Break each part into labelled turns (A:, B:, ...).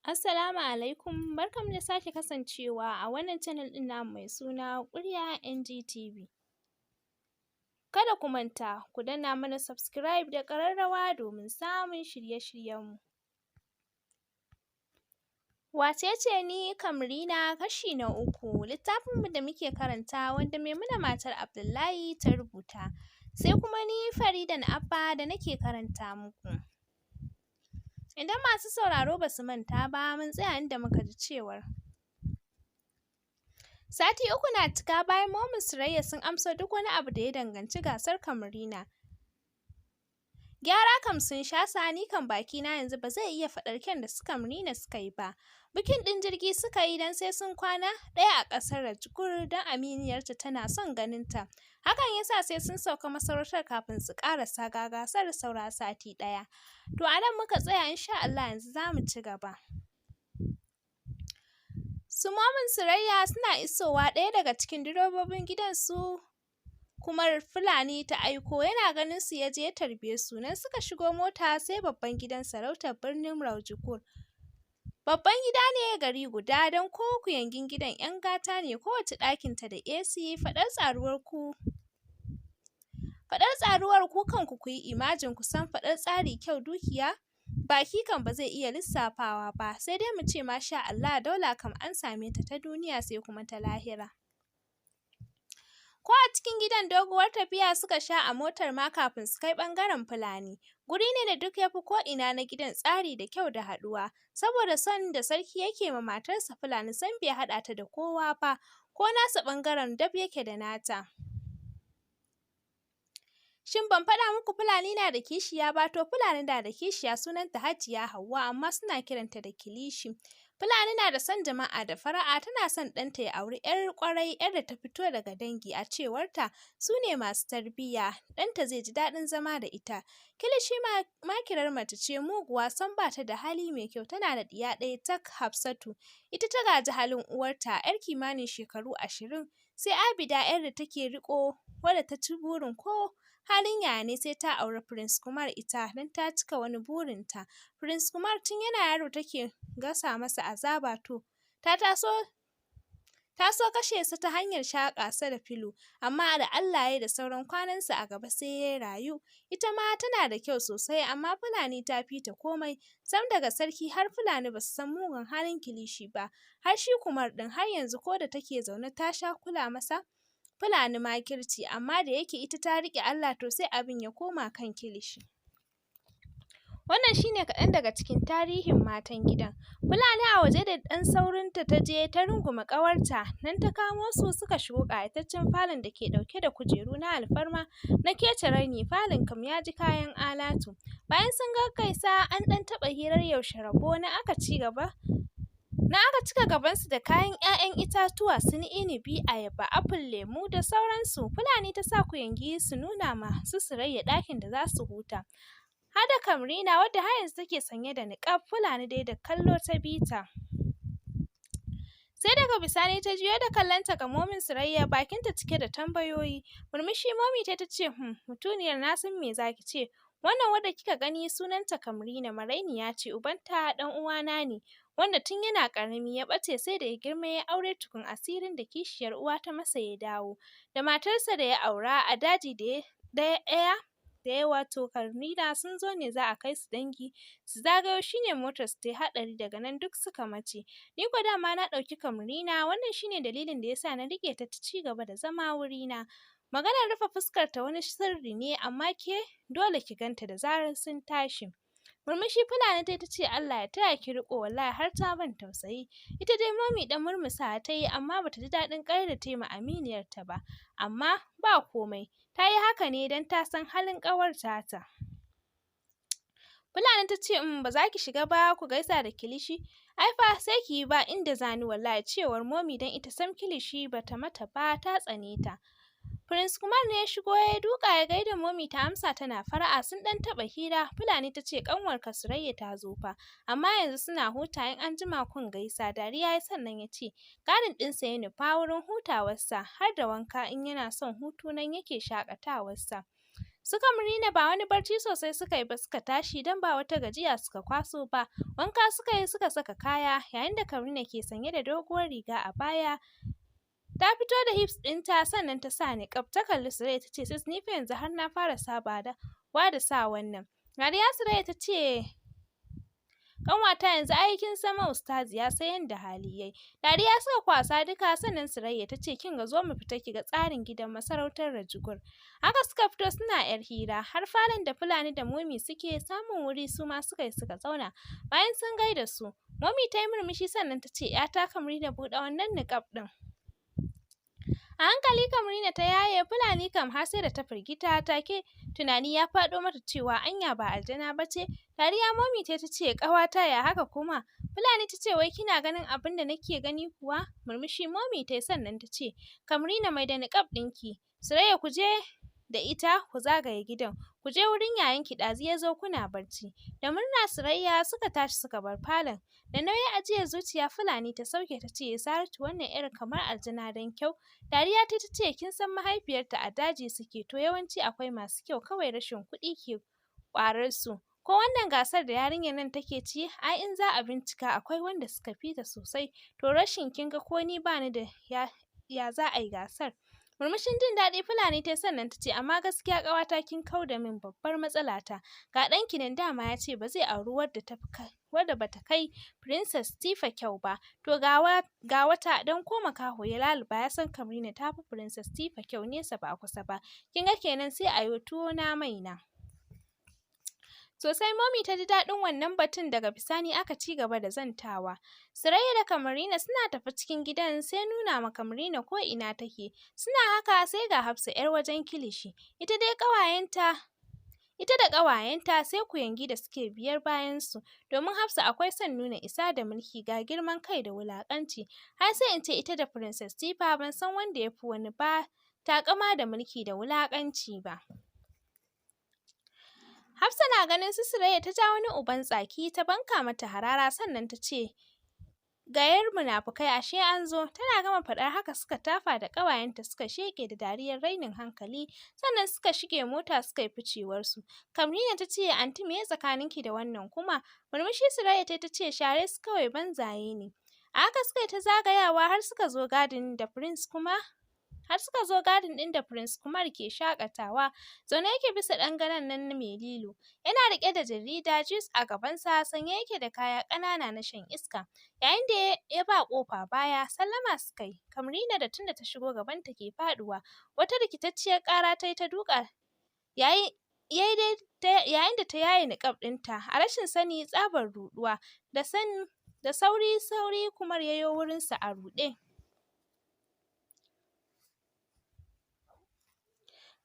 A: Assalamu alaikum, barkanmu da sake kasancewa a wannan channel ɗin namu mai suna Ƙurya NGTV. Kada ku manta ku danna mana subscribe da ƙararrawa domin samun shirye-shiryenmu. Wacece ni Kamrina kashi na 3, littafinmu da muke karanta wanda Maimuna matar Abdullahi ta rubuta, sai kuma ni Faridan Abba da nake karanta muku. Idan masu sauraro ba su manta ba, mun tsaya inda muka ji cewar sati 3 na cika bayan Momin Surayya sun amsa duk wani abu da ya danganci gasar Kamrina. Gyara kam sun sha sani kan bakina yanzu ba zai iya faɗar kyan da su Kamrina suka yi ba. Bikin ɗin jirgi suka yi don sai sun kwana ɗaya a ƙasar Rajikur don aminiyarta tana son ganinta. Hakan ya sa sai sun sauka masarautar kafin su ƙarasa ga gasar saura sati ɗaya. To a nan muka tsaya insha Allah yanzu za mu ci gaba. Su Momin Surayya suna isowa ɗaya daga cikin direbobin gidan su Kumar Fulani ta aiko yana ganin su ya je ya tarbe su nan suka shigo mota sai babban gidan sarautar birnin Raujikur. Babban gida ne gari guda don ko kuyangin gidan 'yan gata ne kowace ɗakinta da AC faɗar tsaruwar ku kanku ku yi imajin ku san faɗar tsari kyau dukiya baki kan ba zai iya lissafawa ba sai dai mu ce masha Allah daula kam an same ta ta duniya sai kuma ta lahira. Ko a cikin gidan doguwar tafiya suka sha a motar ma kafin su kai ɓangaren Fulani. Guri ne da duk ya fi ko'ina na gidan tsari da kyau da haɗuwa. Saboda son da sarki yake ma matarsa Fulani sam bai haɗa ta da kowa ba, ko nasa ɓangaren dab yake da nata. Shin ban faɗa muku Fulani na da kishiya ba? To Fulani na da kishiya sunanta Hajiya Hauwa amma suna kiranta da Kilishi. Fulani na da son jama'a da fara'a tana son ɗanta ya auri 'yar ƙwarai 'yar da ta fito daga dangi a cewarta su ne masu tarbiyya ɗanta zai ji daɗin zama da ita. Kilishi makirar mace ce muguwa sam ba ta da hali mai kyau tana da ɗiya ɗaya tak Hafsatu. Ita ta gaji halin uwarta 'yar kimanin shekaru 20 sai Abida 'yar da take riƙo wadda ta ci burin ko halin yaya ne sai ta auri Prince Kumar ita don ta cika wani burinta. Prince Kumar tun yana yaro take gasa masa azaba to ta so kashe sa ta hanyar shaƙa sa da filo amma da Allah ya yi da sauran kwanansa a gaba sai ya rayu. Ita ma tana da kyau sosai amma Fulani ta fi ta komai sam daga sarki har Fulani ba su san mugun halin Kilishi ba har shi Kumar ɗin har yanzu ko da take zaune ta sha kula masa Fulani makirci amma da yake ita ta riƙe Allah to sai abin ya koma kan Kilishi. Wannan shi ne kaɗan daga cikin tarihin matan gidan. Fulani a waje da ɗan saurinta ta je ta rungume ƙawarta nan ta kamo su suka shigo ƙayataccen falon da ke ɗauke da kujeru na alfarma na kece raini falon kam ya ji kayan alatu. Bayan sun gaggaisa an ɗan taɓa hirar yaushe rabo na aka cika gabansu da kayan 'ya'yan itatuwa su inibi, ayaba, apple, lemu da sauransu. Fulani ta sa kuyangi su nuna ma su Surayya ɗakin da za su huta. Har da Kamrina wadda har yanzu take sanye da niƙab Fulani dai da kallo ta bi ta. Sai daga bisani ta juyo da kallonta ga Momin Surayya bakinta cike da tambayoyi. Murmushi Momi ta ce mutuniyar na san me za ki ce. Wannan wadda kika gani sunanta Kamrina marainiya ce ubanta ɗan uwana ne wanda tun yana ƙarami ya ɓace sai da ya girma ya aure tukun asirin da kishiyar uwa ta masa ya dawo. Da matarsa da ya aura a daji ɗaya da ya wato Kamrina sun zo ne za a kai su dangi su zagayo shi ne motarsu ta yi haɗari daga nan duk suka mace. Ni ko dama na ɗauki Kamrina wannan shi ne dalilin da ya sa na riƙe ta ta ci gaba da zama wurina. Maganar rufe fuskarta wani sirri ne amma ke dole ki ganta da zarar sun tashi. Murmushi Fulani ta ce Allah ya taya ki riƙo wallahi har ta ban tausayi. Ita dai Momi ɗan murmusawa ta yi amma ba ta ji daɗin ƙarar da ta yi ma aminiyarta ba. Amma ba komai ta yi haka ne don ta san halin ƙawar tata. Fulani ta ce ba za ki shiga ba ku gaisa da Kilishi? Ai fa sai ki yi ba inda za ni wallahi cewar Momi don ita sam Kilishi ba ta mata ba ta tsane ta. Prince Kumar ne ya shigo ya duka ya gaida Momi ta amsa tana fara'a sun ɗan taɓa hira. Fulani ta ce ƙanwarka Surayya ta zo fa amma yanzu suna huta in an jima kun gaisa. Dariya ya sannan ya ce gadin ɗinsa ya nufa wurin hutawarsa har da wanka in yana son hutu nan yake shaƙatawarsa. Su Kamrina ba wani barci sosai suka yi ba suka tashi don ba wata gajiya suka kwaso ba. Wanka suka yi suka saka kaya yayin da Kamrina ke sanye da doguwar riga a baya. Ta fito da hips ɗinta sannan ta sa niƙab ta kalli Suraya ta ce sis ni fa yanzu har na fara saba da sa wannan. Dariya Suraya ta ce ƙanwata yanzu ai kin zama ustaziya sai yanda hali yayi. Dariya suka kwasa duka sannan Surayya ta ce kin ga zo mu fita ki ga tsarin gidan masarautar Rajugur. Haka suka fito suna yar hira har falon da Fulani da Momi suke samun wuri su ma suka yi suka zauna. Bayan sun gaida su, Momi ta yi murmushi sannan ta ce ‘yata Kamrina buɗe wannan niƙab ɗin. A hankali Kamrina ta yaye Fulani kam har sai da ta firgita take tunani ya faɗo mata cewa anya ba aljana ba ce. Dariya Momi ta ce ƙawata ya haka kuma. Fulani ta ce wai kina ganin abin da nake gani kuwa? Murmushi Momi ta yi sannan ta ce Kamrina mai da niƙab ɗinki. Suraya ku je da ita ku zagaye gidan. Ku je wurin yayanki ɗazu ya zo kuna barci. Da murna Surayya suka tashi suka bar falon. Da nauyin ajiyar zuciya Fulani ta sauke ta ce Saratu wannan irin kamar aljana don kyau. Dariya ta ce kin san mahaifiyarta a daji suke to yawanci akwai masu kyau kawai rashin kuɗi ke ƙwarar su. Ko wannan gasar da yarinyar nan take ci ai in za a bincika akwai wanda suka fi ta sosai to rashin kin ga ko ni bani da ya za a yi gasar. Murmushin jin daɗi Fulani ta sannan ta ce amma gaskiya ƙawata kin kau da min babbar matsalata. Ga ɗanki nan dama ya ce ba zai auri wadda bata kai Princess Tifa kyau ba. To ga wata dan ko makaho ya laluba ya san Kamrina ta fi Princess Tifa kyau nesa ba kusa ba. Kin ga kenan sai a yi tuwo na maina. Sosai Momi ta ji daɗin wannan batun daga bisani aka ci gaba da zantawa. Surayya da Kamrina suna tafi cikin gidan sai nuna ma Kamrina ko ina take. Suna haka sai ga Hafsa 'yar wajen kilishi. Ita da ƙawayenta sai kuyangi da suke biyar bayansu. Domin Hafsa akwai son nuna isa da mulki ga girman kai da wulaƙanci. Har sai in ce ita da Princess Tifa ban san wanda ya fi wani ba taƙama da mulki da wulaƙanci ba. Hafsa na ganin su Surayya ta ja wani uban tsaki ta banka mata harara sannan ta ce gayar munafukai ashe an zo. Tana gama faɗar haka suka tafa da ƙawayenta suka sheƙe da dariyar rainin hankali sannan suka shige mota suka yi ficewarsu. Kamrina ta ce anti me tsakaninki da wannan kuma? Murmushi Surayya ta ce share su kawai banzaye ne. A haka suka yi ta zagayawa har suka zo gadin da Prince ɗin da Prince Kumar ke shakatawa. Zaune yake bisa ɗan gadon nan mai lilo. Yana riƙe da jarida juice a gabansa sanye yake da kaya ƙanana na shan iska. Yayin da ya ba ƙofa baya sallama suka yi. Kamrina da tunda ta shigo gabanta ke faɗuwa. Wata rikitacciyar ƙara ta yi ta duƙa. Yayin da ta yaye niƙab ɗinta a rashin sani tsabar ruɗuwa da sauri Kumar ya yo wurinsa a ruɗe.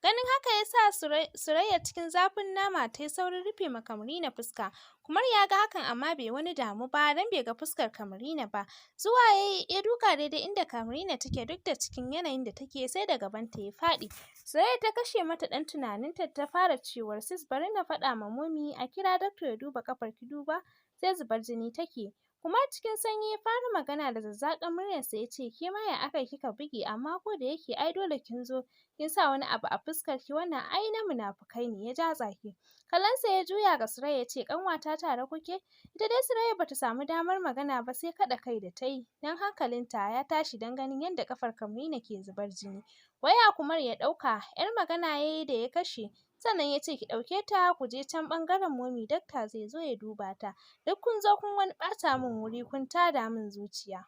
A: Ganin haka ya sa Surayya cikin zafin nama ta yi saurin rufe ma Kamrina fuska. Kumar ya ga hakan amma bai wani damu ba don bai ga fuskar Kamrina ba. Zuwa ya duka daidai inda Kamrina take duk da cikin yanayin da take sai da gabanta ya faɗi. Surayya ta kashe mata ɗan tunaninta ta fara cewar sis bari na faɗa ma Momi a kira doctor ya duba ƙafar ki duba sai zubar jini take. Kumar cikin sanyi ya fara magana da zazzaƙan muryarsa ya ce ke ma ya aka yi kika buge amma ko da yake ai dole kin zo kin sa wani abu a fuskar ki wannan ai na munafukai ne ya ja tsaki. Kallonsa ya juya ga Surayya ya ce ƙanwata tare kuke? Ita dai Surayya bata samu damar magana ba sai kaɗa kai da ta yi don hankalinta ya tashi don ganin yadda ƙafar Kamrina ke zubar jini. Waya Kumar ya ɗauka 'yar magana ya yi da ya kashe. Sannan ya ce ki ɗauke ta ku je can ɓangaren Momi dakta zai zo ya duba ta. Duk kun zo kun wani ɓata min wuri kun tada min zuciya.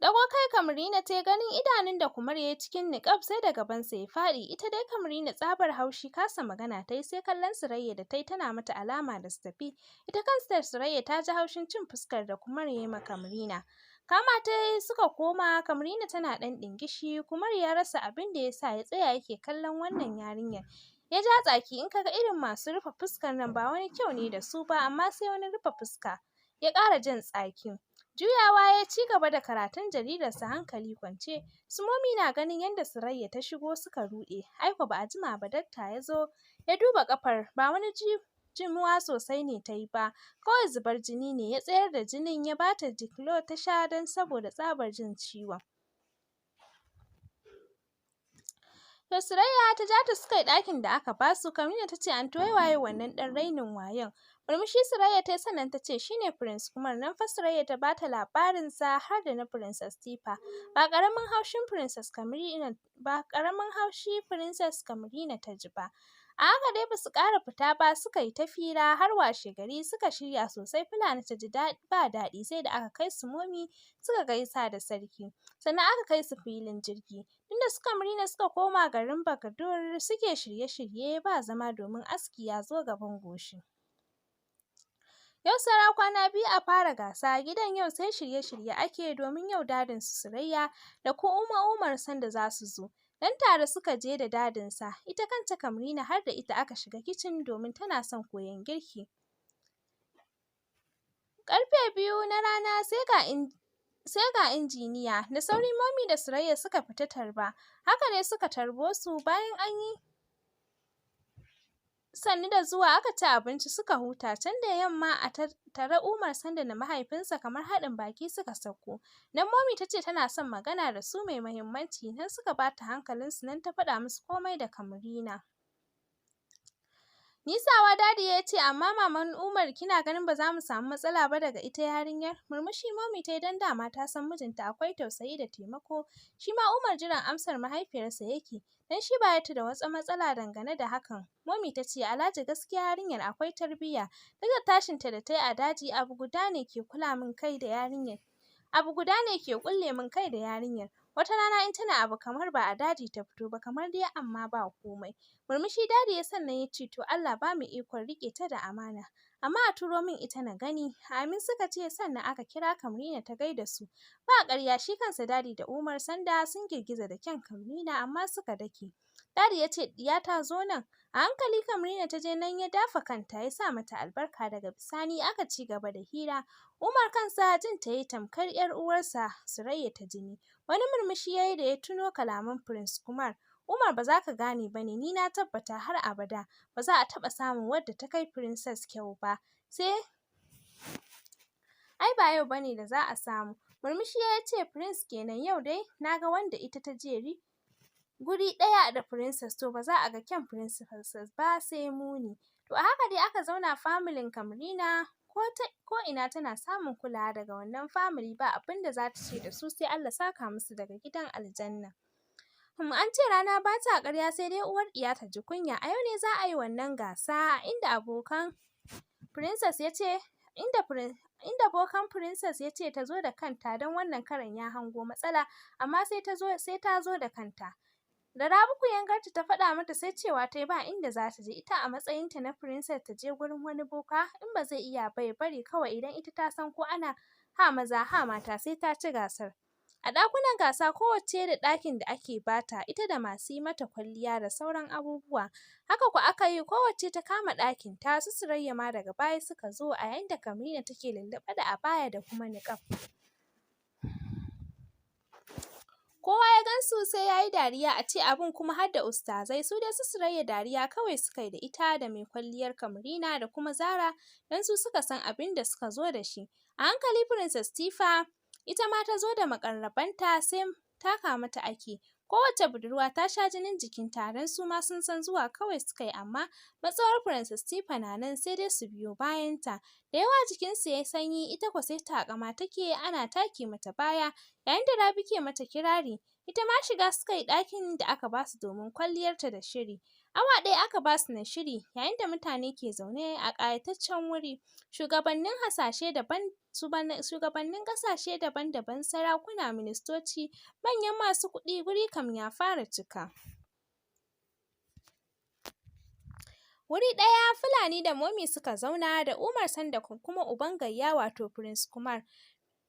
A: Ɗago kai Kamrina ta ganin idanun da Kumar ya yi cikin niƙab sai da gabansa ya faɗi. Ita dai Kamrina tsabar haushi kasa magana ta yi sai kallon Surayya da ta yi tana mata alama da su tafi. Ita kanta Surayya ta ji haushin cin fuskar da Kumar ya yi ma Kamrina. Kama ta suka koma Kamrina tana ɗan ɗingishi Kumar ya rasa abin da ya sa ya tsaya yake kallon wannan yarinyar. Ya ja tsaki in kaga irin masu rufe fuskar nan ba wani kyau ne da su ba amma sai wani rufe fuska. Ya ƙara jan tsaki. Juyawa ya ci gaba da karatun jaridarsa hankali kwance. Su Momi na ganin yadda Surayya ta shigo suka ruɗe. Ai ko ba a jima ba dakta ya zo ya duba ƙafar ba wani jimuwa sosai ne ta yi ba. Kawai zubar jini ne ya tsayar da jinin ya bata diclo ta sha don saboda tsabar jin ciwon. To Surayya ta ja ta suka yi ɗakin da aka basu. Kamrina ta ce anty wai waye wannan ɗan rainin wayon. Murmushi Surayya ta yi sannan ta ce shine Prince Kumar. Nan fa Surayya ta bata labarinsa har da na Princess Tifa. Ba ƙaramin haushi Princess Kamrina ta ji ba. A haka dai basu ƙara fita ba suka yi ta fira har washegari suka shirya sosai. Fulani ta ji ba daɗi sai da aka kai su momi suka gaisa da sarki. Sannan aka kai su filin jirgi. Tunda su Kamrina suka koma garin Bagadur suke shirye-shirye ba zama domin aski ya zo gaban goshi. Yau saura kwana biyu a fara gasa, gidan yau sai shirye-shirye ake domin yau dadin su Surayya da ko Umar sanda za su zo. Dan tare suka je da dadinsa, ita kanta Kamrina har da ita aka shiga kicin domin tana son koyon girki. Karfe 2 na rana sai ga injiniya, da sauri Momi da Surayya suka fita tarba, haka ne suka tarbo su bayan an yi sannu da zuwa aka ci abinci suka huta. Can da yamma a tare Umar sanda da mahaifinsa kamar haɗin baki suka sauko. Nan Momi ta ce tana son magana da su mai muhimmanci, nan suka bata hankalinsu nan ta faɗa musu komai da Kamrina. Nisawa Dadi ya ce amma maman Umar kina ganin ba za mu samu matsala ba daga ita yarinyar? Murmushi Momi ta yi don dama ta san mijinta akwai tausayi da taimako. Shi ma Umar jiran amsar mahaifiyarsa yake, don shi ba ya da wata matsala dangane da hakan. Momi ta ce Alhaji gaskiya yarinyar akwai tarbiyya. Duk da tashinta da ta yi a daji abu guda ne ke kulle min kai da yarinyar. Wata rana in tana abu kamar ba a daji ta fito ba kamar dai amma ba komai. Murmushi Dadi ya sannan ya ce to Allah ba mu ikon riƙe ta da amana. Amma a turo min ita na gani. Amin suka ce sannan aka kira Kamrina ta gaida su. Ba ƙarya shi kansa Dadi da Umar sanda sun girgiza da kyan Kamrina amma suka dake. Dadi ya ce ɗiya ta zo nan. A hankali Kamrina ta je nan ya dafa kanta ya sa mata albarka daga bisani aka ci gaba da hira. Umar kansa jin ta yi tamkar 'yar uwarsa Surayya ta jini. Wani murmushi ya yi da ya tuno kalaman Prince Kumar. Umar ba za ka gane ba ne, ni na tabbata har abada ba za a taɓa samun wadda ta kai Princess kyau ba. Ai ba yau ba ne da za a samu. Murmushi ya ce Prince kenan yau dai na ga wanda ita ta jeri guri ɗaya da Princess to ba za a ga kyan Princess ba sai muni. To a haka dai aka zauna familin Kamrina ko ina tana samun kulawa daga wannan family ba abin da za ta ce da su sai Allah saka musu daga gidan aljanna. An ce rana ba ta ƙarya sai dai uwar ɗiya ta ji kunya. A yau ne za a yi wannan gasa inda bokan Princess ya ce ta zo da kanta don wannan karon ya hango matsala amma sai ta zo da kanta. Da Rabi kuyangarta ta faɗa mata sai cewa ta yi ba inda za ta je ita a matsayinta na Princess ta je gurin wani boka in ba zai iya ba ya bari kawai idan ita ta san ko ana ha maza ha mata sai ta ci gasar. A ɗakunan gasa kowacce da ɗakin da ake bata ita da masu yi mata kwalliya da sauran abubuwa. Haka ku aka yi kowacce ta kama ɗakin ta su Surayya ma daga baya suka zo a yayin da Kamrina take lulluɓe da abaya da kuma niƙab. Kowa ya gansu sai ya yi dariya a ce abin kuma har da ustazai su dai su Surayya dariya kawai suka yi da ita da mai kwalliyar Kamrina da kuma Zara don su suka san abin da suka zo da shi. A hankali Princess Tifa ita ma ta zo da maƙarrabanta sai taka mata ake. Kowace budurwa ta sha jinin jikinta don su ma sun san zuwa kawai suka yi amma matsawar Princess Tifa na nan sai dai su biyo bayanta. Da yawa jikinsu ya yi sanyi ita kuwa sai taƙama take ana take mata baya yayin da Rabi ke mata kirari. Ita ma shiga suka yi ɗakin da aka ba su domin kwalliyarta da shiri. Awa ɗaya aka ba su na shiri yayin da mutane ke zaune a ƙayataccen wuri. Shugabannin ƙasashe daban-daban, sarakuna, ministoci, manyan masu kuɗi guri kam ya fara cika. Wuri ɗaya Fulani da Momi suka zauna da Umar sanda kuma uban gayya wato Prince Kumar.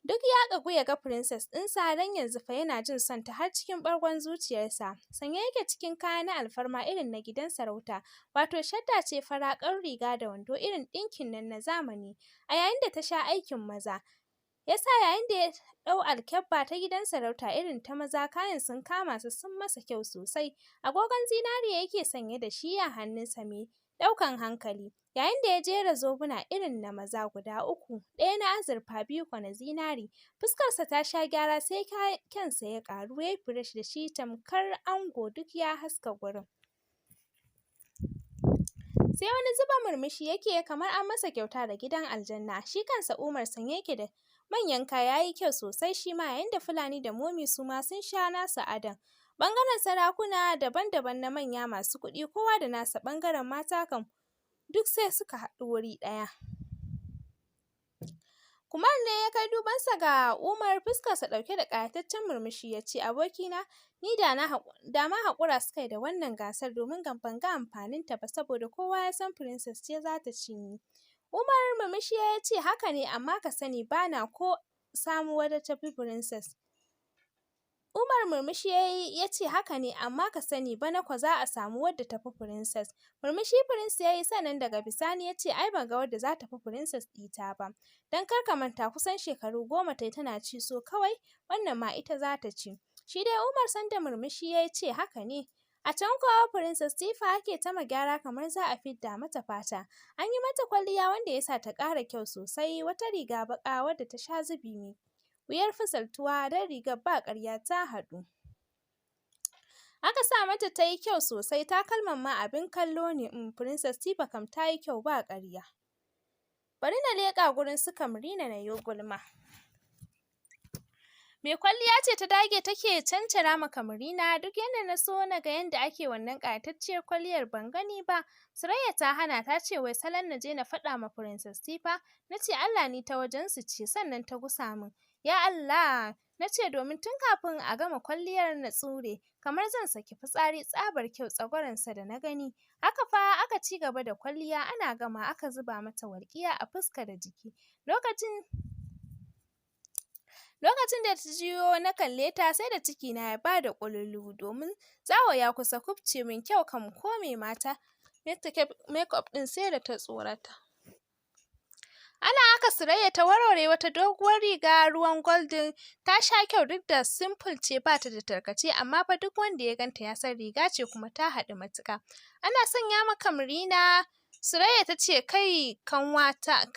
A: Duk ya ƙagu ya ga Princess ɗinsa don yanzu fa yana jin son ta har cikin ɓargon zuciyarsa. Sanye yake cikin kaya na alfarma irin na gidan sarauta, wato shadda ce fara ƙar riga da wando irin ɗinkin nan na zamani. A yayin da ta sha aikin maza, ya sa yayin da ya ɗau alkyabba ta gidan sarauta irin ta maza kayan sun kama su sun masa kyau sosai. Agogon zinariya yake sanye da shi a hannunsa mai ɗaukan hankali. Yayin da ya jera zobuna irin na maza guda 3, ɗaya na azurfa, 2 kuwa na zinari. Fuskarsa ta sha gyara sai kyansa ya ƙaru, ya yi fresh da shi tamkar ango duk ya haska gurin. Sai wani zuba murmushi yake kamar an masa kyauta da gidan aljanna. Shi kansa Umar sanye yake da manyan kaya, ya yi kyau sosai shi ma, yayin da Fulani da Momi su ma sun sha nasu adon. Ɓangaren sarakuna daban-daban na manya masu kuɗi kowa da nasa ɓangaren, mata kam duk sai suka haɗu wuri ɗaya. Kumar ne ya kai dubansa ga Umar, fuskarsa ɗauke da ƙayataccen murmushi ya ce, abokina, ni da ma haƙura suka yi da wannan gasar domin ban ga amfaninta ba saboda kowa ya san Princess ce za ta cinye. Umar murmushi ya ce, haka ne, amma ka sani ba na ko samo wadda ta fi Princess. Umar murmushi ya ce, haka ne, amma ka sani bana kwa za a samu wadda ta fi Princess. Murmushi Prince ya yi, sannan daga bisani ya ce, ai ban ga wadda za ta fi Princess ɗita ba. Don kar ka manta kusan shekaru 10 ta yi tana ci, so kawai wannan ma ita za ta ci. Shi dai Umar sanda murmushi ya ce, haka ne. A can kuwa Princess Tifa ake ta gyara kamar za a fidda mata fata. An yi mata kwalliya wanda ya sa ta ƙara kyau sosai, wata riga baƙa wadda ta sha zubi ne. Wuyar fasaltuwa don rigar ba ƙarya ta haɗu. Aka sa mata ta yi kyau sosai, takalman ma abin kallo ne, Princess Tifa kam ta yi kyau ba ƙarya. Bari na leƙa gurin su Kamrina na yo gulma. Mai kwalliya ce ta dage take cancara ma Kamrina, duk yadda na so na ga yadda ake wannan ƙayatacciyar kwalliyar ban gani ba. Surayya ta hana, ta ce wai salon na je na faɗa ma Princess Tifa. Na ce Allah ni ta wajensu ce, sannan ta gusa min. Ya Allah! Na ce domin tun kafin a gama kwalliyar na tsure, kamar zan saki fitsari tsabar kyau tsagwaronsa da na gani. Haka fa aka ci gaba da kwalliya, ana gama aka zuba mata walƙiya a fuska da jiki. Lokacin da ta juyo na kalle ta sai da cikina ya bada ƙululu domin zawo ya kusa kubce min, kyau kam ko me mata makeup ɗin sai da ta tsorata. Ana haka Surayya ta warware wata doguwar riga ruwan golden, ta sha kyau duk da simple ce ba ta da tarkace, amma fa duk wanda ya ganta ya san riga ce kuma ta haɗu matuƙa. Ana sanya ma Kamrina, Surayya ta ce kai ƙanwata,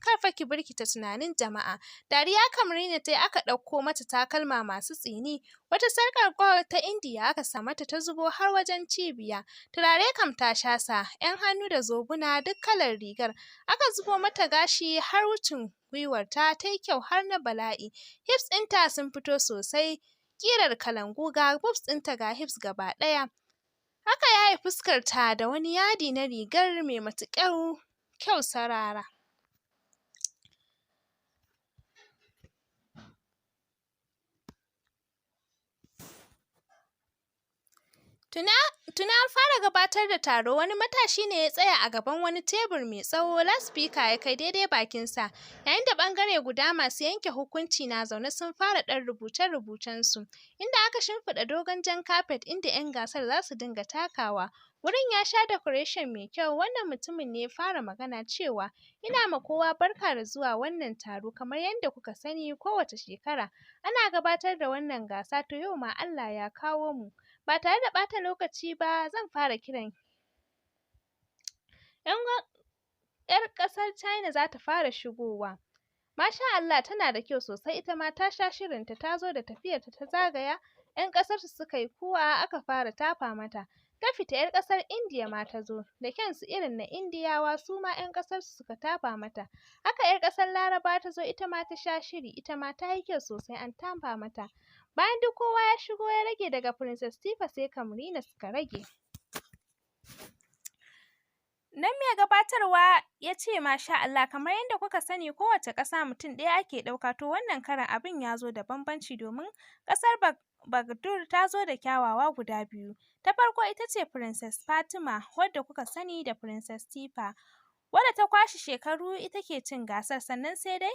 A: kar fa ki birkita tunanin jama'a. Dariya Kamrina ta yi, aka ɗauko mata takalma masu tsini, wata sarƙar gold ta Indiya aka sa mata ta zubo har wajen cibiya. Turare kam ta sha sa, 'yan hannu da zobuna duk kalar rigar. Aka zubo mata gashi har wucin gwiwarta, ta yi kyau har na bala'i. Hips ɗinta sun fito sosai, ƙirar kalangu, ga boobs ɗinta ga hips gaba ɗaya. Aka yaye fuskarta da wani yadi na rigar mai matuƙar kyau sarara. Tuna an fara gabatar da taro, wani matashi ne ya tsaya a gaban wani tebur mai tsawo, loudspeaker ya kai daidai bakinsa, yayin da ɓangare guda masu yanke hukunci na zaune sun fara ɗan rubuce-rubucensu, inda aka shimfiɗa dogon jan carpet inda 'yan gasar za su dinga takawa. Wurin ya sha decoration mai kyau. Wannan mutumin ne ya fara magana cewa, ina ma kowa barka da zuwa wannan taro. Kamar yadda kuka sani kowace shekara ana gabatar da wannan gasa, to yau ma Allah ya kawo mu. Ba tare da ɓata lokaci ba zan fara kiran 'yar ƙasar China za ta fara shigowa. Masha Allah, tana da kyau sosai, ita ma ta sha shirinta, ta zo da tafiyarta ta zagaya, 'yan ƙasarsu suka yi kuwa aka fara tafa mata. Ta fita 'yar ƙasar Indiya ma ta zo, da kyansu irin na Indiyawa, su ma 'yan ƙasarsu suka tafa mata. Haka 'yar ƙasar Larabawa ta zo, ita ma ta sha shiri, ita ma ta yi kyau sosai, an tafa mata. Bayan duk kowa ya shigo ya rage daga Princess Tifa sai Kamrina suka rage. Nan mai gabatarwa ya ce masha Allah, kamar yadda kuka sani kowace ƙasa mutum ɗaya ake ɗauka, to wannan karon abin ya zo da bambanci domin ƙasar Bagdur ta zo da kyawawa guda 2. Ta farko ita ce Princess Fatima, wadda kuka sani da Princess Tifa, wadda ta kwashe shekaru ita ke cin gasar, sannan sai dai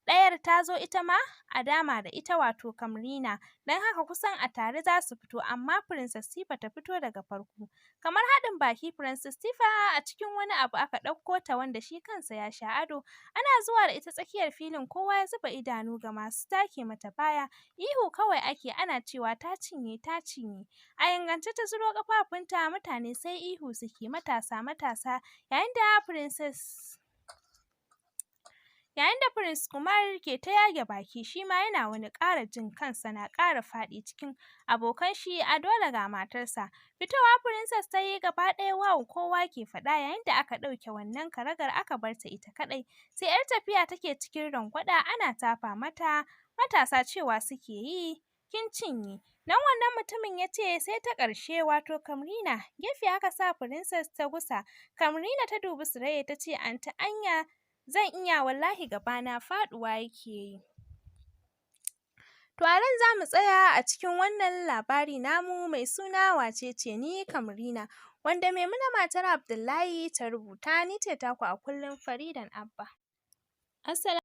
A: ɗayar ta zo ita ma a dama da ita wato Kamrina, don haka kusan a tare za su fito, amma Princess Tifa ta fito daga farko. Kamar haɗin baki Princess Tifa a cikin wani abu aka ɗauko ta wanda shi kansa ya sha ado. Ana zuwa da ita tsakiyar filin kowa ya zuba idanu ga masu take mata baya. Ihu kawai ake ana cewa ta cinye ta cinye. A yangance ta zuro ƙafafunta mutane sai ihu suke matasa matasa yayin da Prince Kumar ke ta yage baki shi ma yana wani ƙara jin kansa na ƙara faɗi cikin abokan shi a dole ga matarsa. Fitowa Princess ta yi gaba ɗaya wow kowa ke faɗa yayin da aka ɗauke wannan karagar aka bar ta ita kaɗai. Sai 'yar tafiya take cikin rangwaɗa ana tafa mata matasa cewa suke yi kin cinye. Nan wannan mutumin ya ce sai ta ƙarshe wato Kamrina. Gefe aka sa Princess ta gusa. Kamrina ta dubi Surayya ta ce anty anya zan iya wallahi gabana faɗuwa yake yi. To a nan za mu tsaya a cikin wannan labari namu mai suna Wacece ni Kamrina wanda Maimuna matar Abdullahi ta rubuta ni ce taku a kullum Faridan Abba. Assalamu